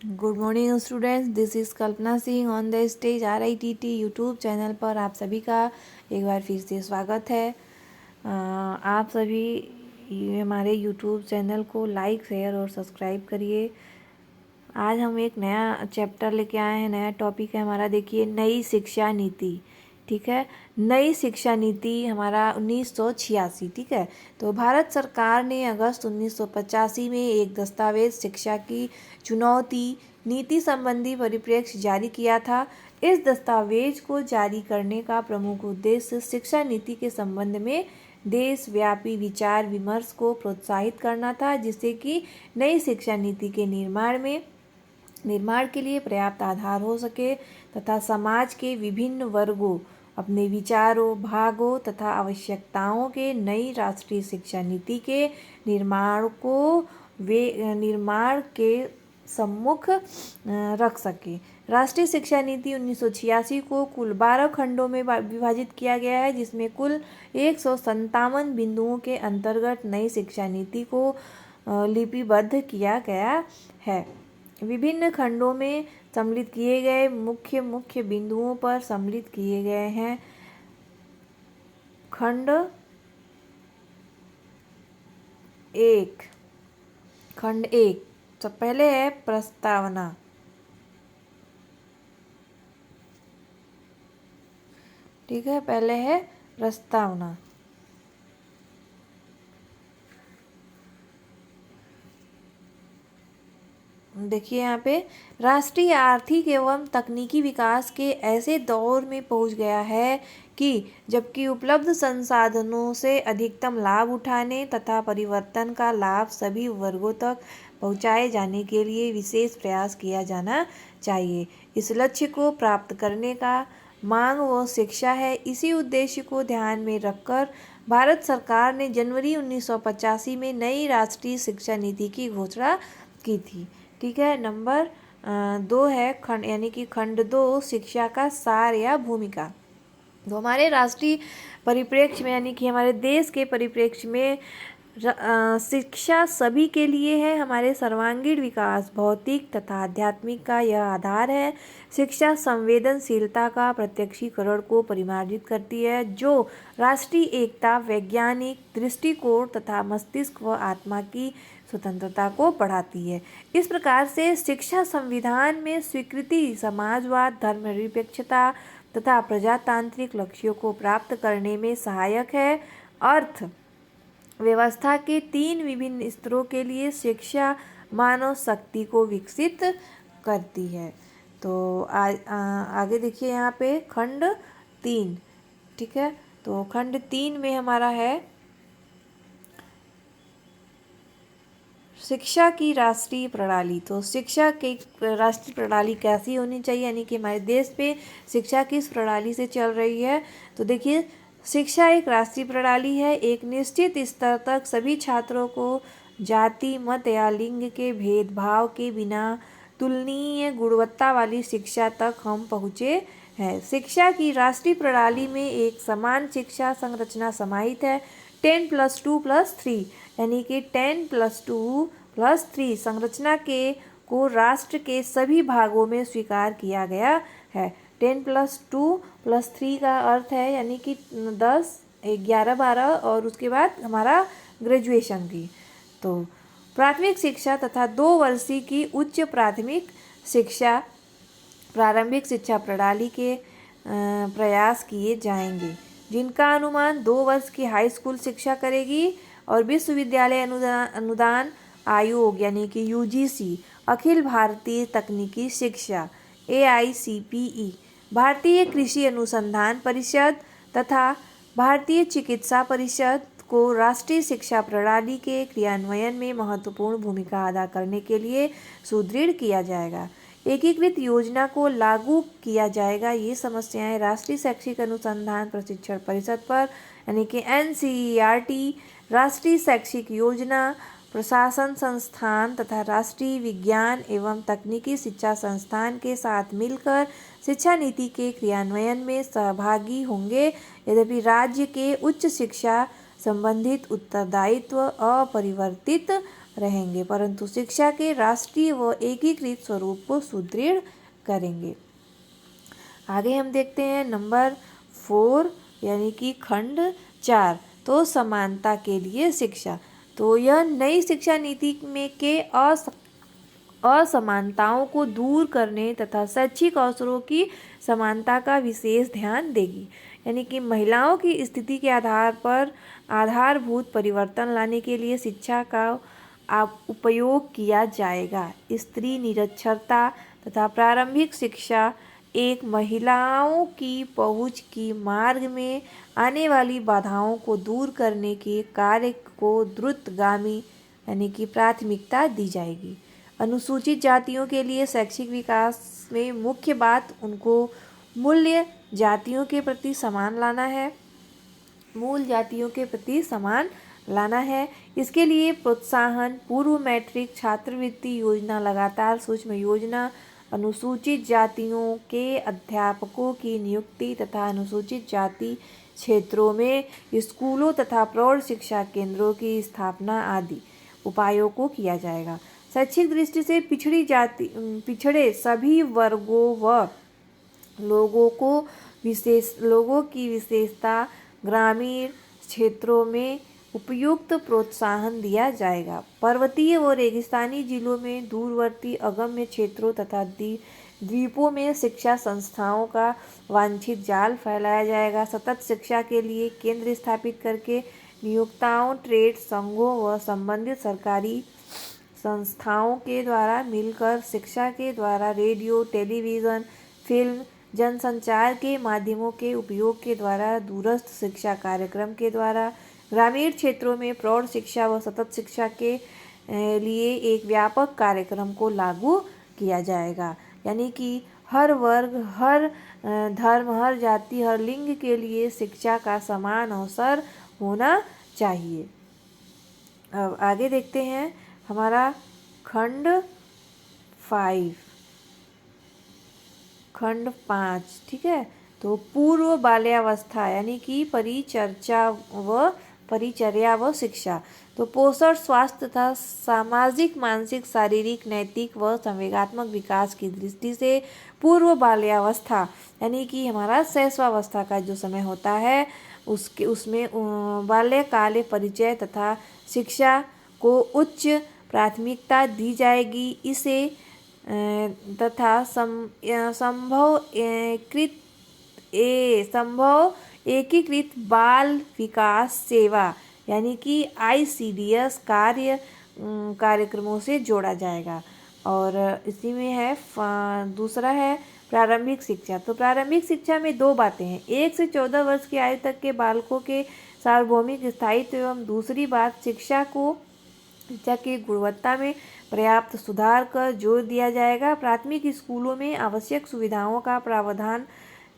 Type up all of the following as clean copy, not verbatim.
Good morning students, this is Kalpana Singh on the stage RITT YouTube channel पर आप सभी का एक बार फिर से स्वागत है। आप सभी हमारे यूट्यूब चैनल को लाइक, शेयर और सब्सक्राइब करिए। आज हम एक नया चैप्टर लेके आए हैं, नया टॉपिक है हमारा। देखिए, नई शिक्षा नीति। ठीक है, नई शिक्षा नीति हमारा 1986। ठीक है, तो भारत सरकार ने अगस्त 1985 में एक दस्तावेज शिक्षा की चुनौती नीति संबंधी परिप्रेक्ष्य जारी किया था। इस दस्तावेज को जारी करने का प्रमुख उद्देश्य शिक्षा नीति के संबंध में देशव्यापी विचार विमर्श को प्रोत्साहित करना था, जिससे कि नई शिक्षा नीति के निर्माण के लिए पर्याप्त आधार हो सके तथा समाज के विभिन्न वर्गों अपने विचारों, भागों तथा आवश्यकताओं के नई राष्ट्रीय शिक्षा नीति के निर्माण के सम्मुख रख सके। राष्ट्रीय शिक्षा नीति 1986 को कुल 12 खंडों में विभाजित किया गया है, जिसमें कुल 157 बिंदुओं के अंतर्गत नई शिक्षा नीति को लिपिबद्ध किया गया है। विभिन्न खंडों में सम्मिलित किए गए मुख्य बिंदुओं पर सम्मिलित किए गए हैं। खंड एक तो पहले है प्रस्तावना। ठीक है, पहले है प्रस्तावना। देखिए यहाँ पे, राष्ट्रीय आर्थिक एवं तकनीकी विकास के ऐसे दौर में पहुँच गया है कि जबकि उपलब्ध संसाधनों से अधिकतम लाभ उठाने तथा परिवर्तन का लाभ सभी वर्गों तक पहुँचाए जाने के लिए विशेष प्रयास किया जाना चाहिए। इस लक्ष्य को प्राप्त करने का मांग व शिक्षा है। इसी उद्देश्य को ध्यान में रखकर भारत सरकार ने जनवरी 1985 में नई राष्ट्रीय शिक्षा नीति की घोषणा की थी। ठीक है, नंबर 2 है खंड, यानी कि खंड 2 शिक्षा का सार या भूमिका। तो हमारे राष्ट्रीय परिप्रेक्ष्य में, यानी कि हमारे देश के परिप्रेक्ष्य में शिक्षा सभी के लिए है। हमारे सर्वांगीण विकास, भौतिक तथा आध्यात्मिक का यह आधार है। शिक्षा संवेदनशीलता का प्रत्यक्षीकरण को परिमार्जित करती है, जो राष्ट्रीय एकता, वैज्ञानिक दृष्टिकोण तथा मस्तिष्क व आत्मा की स्वतंत्रता को बढ़ाती है। इस प्रकार से शिक्षा संविधान में स्वीकृति समाजवाद, धर्मनिरपेक्षता तथा प्रजातांत्रिक लक्ष्यों को प्राप्त करने में सहायक है। अर्थ व्यवस्था के 3 विभिन्न स्तरों के लिए शिक्षा मानव शक्ति को विकसित करती है। तो आगे देखिए यहाँ पे खंड 3। ठीक है, तो खंड 3 में हमारा है शिक्षा की राष्ट्रीय प्रणाली। तो शिक्षा की राष्ट्रीय प्रणाली कैसी होनी चाहिए, यानी कि हमारे देश पे शिक्षा किस प्रणाली से चल रही है। तो देखिए, शिक्षा एक राष्ट्रीय प्रणाली है। एक निश्चित स्तर तक सभी छात्रों को जाति, मत या लिंग के भेदभाव के बिना तुलनीय गुणवत्ता वाली शिक्षा तक हम पहुँचे हैं। शिक्षा की राष्ट्रीय प्रणाली में एक समान शिक्षा संरचना समाहित है। 10+2+3, यानी कि 10+2+3 संरचना को राष्ट्र के सभी भागों में स्वीकार किया गया है। 10+2+3 का अर्थ है, यानी कि 10, 11, 12 और उसके बाद हमारा ग्रेजुएशन की। तो प्राथमिक शिक्षा तथा 2 वर्षीय की उच्च प्राथमिक शिक्षा प्रारंभिक शिक्षा प्रणाली के प्रयास किए जाएंगे, जिनका अनुमान 2 वर्ष की हाई स्कूल शिक्षा करेगी। और विश्वविद्यालय अनुदान आयोग, यानी कि UGC, अखिल भारतीय तकनीकी शिक्षा AICPE, भारतीय कृषि अनुसंधान परिषद तथा भारतीय चिकित्सा परिषद को राष्ट्रीय शिक्षा प्रणाली के क्रियान्वयन में महत्वपूर्ण भूमिका अदा करने के लिए सुदृढ़ किया जाएगा। एकीकृत योजना को लागू किया जाएगा। ये समस्याएं राष्ट्रीय शैक्षिक अनुसंधान प्रशिक्षण परिषद पर, यानी कि NCERT, राष्ट्रीय शैक्षिक योजना प्रशासन संस्थान तथा राष्ट्रीय विज्ञान एवं तकनीकी शिक्षा संस्थान के साथ मिलकर शिक्षा नीति के क्रियान्वयन में सहभागी होंगे। यद्यपि राज्य के उच्च शिक्षा संबंधित उत्तरदायित्व अपरिवर्तित रहेंगे, परंतु शिक्षा के राष्ट्रीय व एकीकृत स्वरूप को सुदृढ़ करेंगे। आगे हम देखते हैं नंबर 4 यानी कि खंड 4, तो समानता के लिए शिक्षा। तो यह नई शिक्षा नीति में के असमानताओं को दूर करने तथा शैक्षिक अवसरों की समानता का विशेष ध्यान देगी। यानी कि महिलाओं की स्थिति के आधार पर आधारभूत परिवर्तन लाने के लिए शिक्षा का उपयोग किया जाएगा। स्त्री निरक्षरता तथा प्रारंभिक शिक्षा एक महिलाओं की पहुंच की मार्ग में आने वाली बाधाओं को दूर करने के कार्य को द्रुतगामी यानी कि प्राथमिकता दी जाएगी। अनुसूचित जातियों के लिए शैक्षिक विकास में मुख्य बात उनको मूल्य जातियों के प्रति समान लाना है, मूल जातियों के प्रति समान लाना है। इसके लिए प्रोत्साहन, पूर्व मैट्रिक छात्रवृत्ति योजना, लगातार सूक्ष्म योजना, अनुसूचित जातियों के अध्यापकों की नियुक्ति तथा अनुसूचित जाति क्षेत्रों में स्कूलों तथा प्रौढ़ शिक्षा केंद्रों की स्थापना आदि उपायों को किया जाएगा। शैक्षिक दृष्टि से पिछड़े सभी वर्गों व लोगों की विशेषता ग्रामीण क्षेत्रों में उपयुक्त प्रोत्साहन दिया जाएगा। पर्वतीय व रेगिस्तानी जिलों में, दूरवर्ती अगम्य क्षेत्रों तथा द्वीपों में शिक्षा संस्थाओं का वांछित जाल फैलाया जाएगा। सतत शिक्षा के लिए केंद्र स्थापित करके नियोक्ताओं, ट्रेड संघों व संबंधित सरकारी संस्थाओं के द्वारा मिलकर शिक्षा के द्वारा रेडियो, टेलीविज़न, फिल्म, जनसंचार के माध्यमों के उपयोग के द्वारा, दूरस्थ शिक्षा कार्यक्रम के द्वारा ग्रामीण क्षेत्रों में प्रौढ़ शिक्षा व सतत शिक्षा के लिए एक व्यापक कार्यक्रम को लागू किया जाएगा। यानी कि हर वर्ग, हर धर्म, हर जाति, हर लिंग के लिए शिक्षा का समान अवसर होना चाहिए। अब आगे देखते हैं हमारा खंड 5, ठीक है। तो पूर्व बाल्यावस्था यानी कि परिचर्या व शिक्षा। तो पोषण, स्वास्थ्य तथा सामाजिक, मानसिक, शारीरिक, नैतिक व संवेगात्मक विकास की दृष्टि से पूर्व बाल्यावस्था यानी कि हमारा शैशवावस्था का जो समय होता है उसमें बाल्यकाल परिचय तथा शिक्षा को उच्च प्राथमिकता दी जाएगी। इसे तथा संभव एकीकृत बाल विकास सेवा यानी कि ICDS कार्यक्रमों से जोड़ा जाएगा। और इसी में है दूसरा है प्रारंभिक शिक्षा। तो प्रारंभिक शिक्षा में दो बातें हैं, 1 से 14 वर्ष की आयु तक के बालकों के सार्वभौमिक स्थायित्व एवं दूसरी बात शिक्षा की गुणवत्ता में पर्याप्त सुधार कर जोर दिया जाएगा। प्राथमिक स्कूलों में आवश्यक सुविधाओं का प्रावधान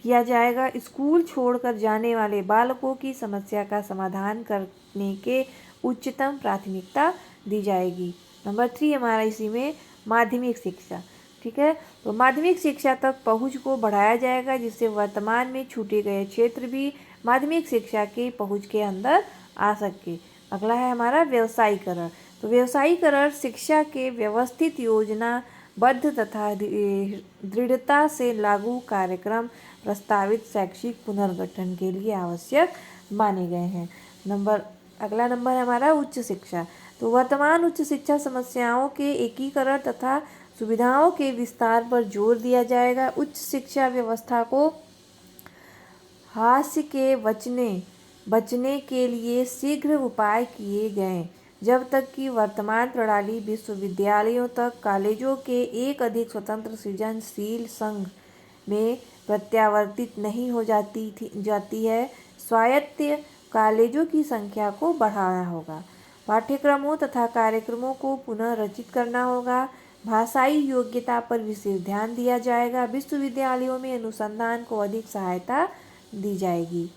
किया जाएगा। स्कूल छोड़कर जाने वाले बालकों की समस्या का समाधान करने के उच्चतम प्राथमिकता दी जाएगी। नंबर 3 हमारा इसी में माध्यमिक शिक्षा, ठीक है। तो माध्यमिक शिक्षा तक पहुंच को बढ़ाया जाएगा जिससे वर्तमान में छूटे गए क्षेत्र भी माध्यमिक शिक्षा के पहुंच के अंदर आ सके। अगला है हमारा व्यवसायीकरण। तो व्यवसायीकरण शिक्षा के व्यवस्थित, योजनाबद्ध तथा दृढ़ता से लागू कार्यक्रम प्रस्तावित शैक्षिक पुनर्गठन के लिए आवश्यक माने गए हैं। अगला नंबर है हमारा उच्च शिक्षा। तो वर्तमान उच्च शिक्षा समस्याओं के एकीकरण तथा सुविधाओं के विस्तार पर जोर दिया जाएगा। उच्च शिक्षा व्यवस्था को हास्य के बचने के लिए शीघ्र उपाय किए गए जब तक कि वर्तमान प्रणाली विश्वविद्यालयों तक कॉलेजों के एक अधिक स्वतंत्र सृजनशील संघ में प्रत्यावर्तित नहीं हो जाती है। स्वायत्त कॉलेजों की संख्या को बढ़ाना होगा। पाठ्यक्रमों तथा कार्यक्रमों को पुनः रचित करना होगा। भाषाई योग्यता पर विशेष ध्यान दिया जाएगा। विश्वविद्यालयों में अनुसंधान को अधिक सहायता दी जाएगी।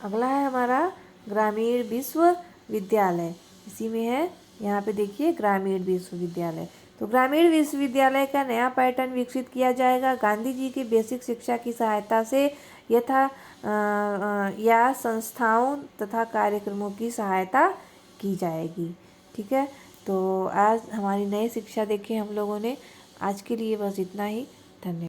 अगला है हमारा ग्रामीण विश्वविद्यालय। इसी में है, यहाँ पे देखिए ग्रामीण विश्वविद्यालय। तो ग्रामीण विश्वविद्यालय का नया पैटर्न विकसित किया जाएगा। गांधी जी की बेसिक शिक्षा की सहायता से या संस्थाओं तथा कार्यक्रमों की सहायता की जाएगी। ठीक है, तो आज हमारी नई शिक्षा देखी हम लोगों ने। आज के लिए बस इतना ही। धन्यवाद।